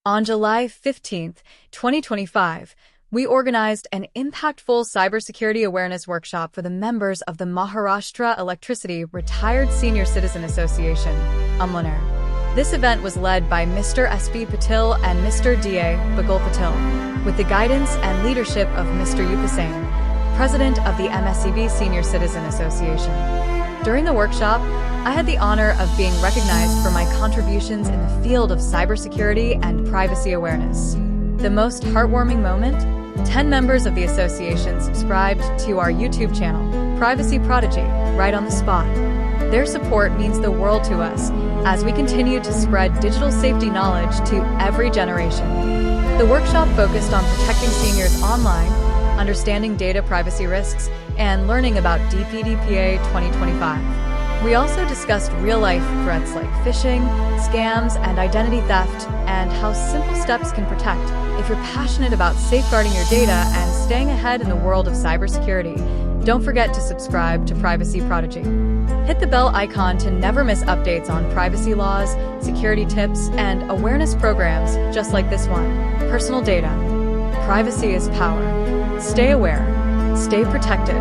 On July 15, 2025, we organized an impactful cybersecurity awareness workshop for the members of the Maharashtra Electricity Retired Senior Citizen Association, Amalner. This event was led by Mr. SB Patil and Mr. DA Bagul-Patil, with the guidance and leadership of Mr. Upasane, President of the MSEB Senior Citizen Association. During the workshop, I had the honor of being recognized for my contributions in the field of cybersecurity and privacy awareness. The most heartwarming moment? 10 members of the association subscribed to our YouTube channel, Privacy Prodigy, right on the spot. Their support means the world to us as we continue to spread digital safety knowledge to every generation. The workshop focused on protecting seniors online, understanding data privacy risks, and learning about dpia 2025. We also discussed real-life threats like phishing, scams, and identity theft, and how simple steps can protect. If you're passionate about safeguarding your data and staying ahead in the world of cybersecurity, don't forget to subscribe to Privacy Prodigy. Hit the bell icon to never miss updates on privacy laws, security tips, and awareness programs just like this one. Personal data. Privacy is power. Stay aware. Stay protected.